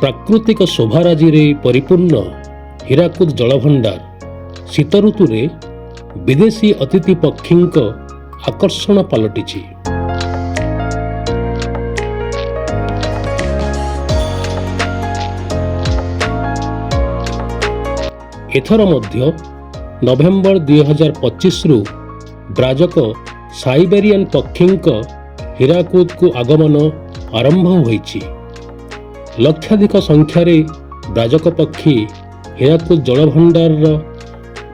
ପ୍ରାକୃତିକ ଶୋଭାରାଜିରେ ପରିପୂର୍ଣ୍ଣ ହୀରାକୁଦ ଜଳଭଣ୍ଡାର ଶୀତ ଋତୁରେ ବିଦେଶୀ ଅତିଥି ପକ୍ଷୀଙ୍କ ଆକର୍ଷଣ ପାଲଟିଛି। ଏଥର ମଧ୍ୟ ନଭେମ୍ବର 2025ରୁ ବ୍ରାଜକ ସାଇବେରିଆନ୍ ପକ୍ଷୀଙ୍କ ହୀରାକୁଦକୁ ଆଗମନ ଆରମ୍ଭ ହୋଇଛି। ଲକ୍ଷାଧିକ ସଂଖ୍ୟାରେ ବ୍ରାଜକ ପକ୍ଷୀ ହୀରାକୁଦ ଜଳଭଣ୍ଡାରର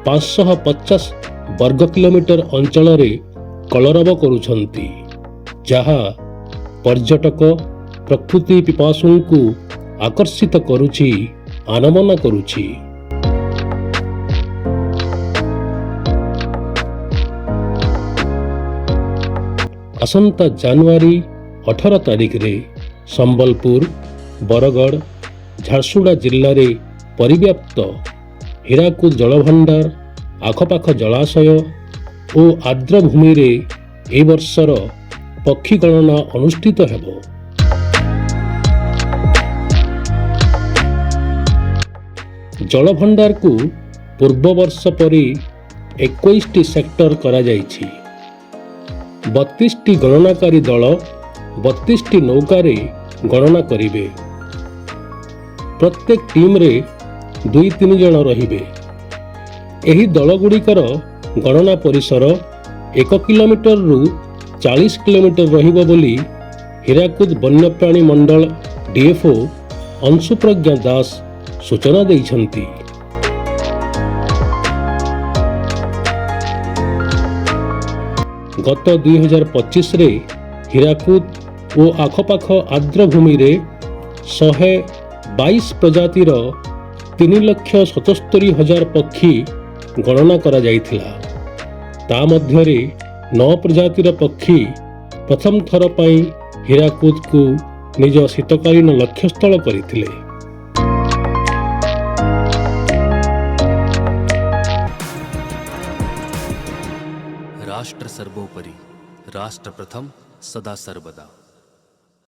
550 ବର୍ଗ କିଲୋମିଟର ଅଞ୍ଚଳରେ କଳରବ କରୁଛନ୍ତି, ଯାହା ପର୍ଯ୍ୟଟକ ପ୍ରକୃତି ପିପାସୁଙ୍କୁ ଆକର୍ଷିତ କରୁଛି, ଆନମନ କରୁଛି। ଆସନ୍ତା ଜାନୁଆରୀ 18 ତାରିଖରେ ସମ୍ବଲପୁର, ବରଗଡ଼, ଝାରସୁଗୁଡ଼ା ଜିଲ୍ଲାରେ ପରିବ୍ୟାପ୍ତ ହୀରାକୁଦ ଜଳଭଣ୍ଡାର, ଆଖପାଖ ଜଳାଶୟ ଓ ଆର୍ଦ୍ରଭୂମିରେ ଏ ବର୍ଷର ପକ୍ଷୀ ଗଣନା ଅନୁଷ୍ଠିତ ହେବ। ଜଳଭଣ୍ଡାରକୁ ପୂର୍ବବର୍ଷ ପରି 21ଟି ସେକ୍ଟର କରାଯାଇଛି। 32ଟି ଗଣନାକାରୀ ଦଳ 32ଟି ନୌକାରେ ଗଣନା କରିବେ। ପ୍ରତ୍ୟେକ ଟିମ୍ରେ 2-3 ଜଣ ରହିବେ। ଏହି ଦଳଗୁଡ଼ିକର ଗଣନା ପରିସର 1 କିଲୋମିଟରରୁ 40 କିଲୋମିଟର ରହିବ ବୋଲି ହୀରାକୁଦ ବନ୍ୟପ୍ରାଣୀ ମଣ୍ଡଳ DFO ଅଂଶୁପ୍ରଜ୍ଞା ଦାସ ସୂଚନା ଦେଇଛନ୍ତି। ଗତ 2025ରେ ହୀରାକୁଦ ଓ ଆଖପାଖ ଆର୍ଦ୍ରଭୂମିରେ 122 ପ୍ରଜାତିର 3,77,000 ପକ୍ଷୀ ଗଣନା କରାଯାଇଥିଲା। ତା ମଧ୍ୟରେ 9 ପ୍ରଜାତିର ପକ୍ଷୀ ପ୍ରଥମ ଥର ପାଇଁ ହୀରାକୁଦକୁ ନିଜ ଶୀତକାଳୀନ ଲକ୍ଷ୍ୟସ୍ଥଳ କରିଥିଲେ। राष्ट्र सर्वोपरि, राष्ट्र प्रथम, सदा सर्वदा।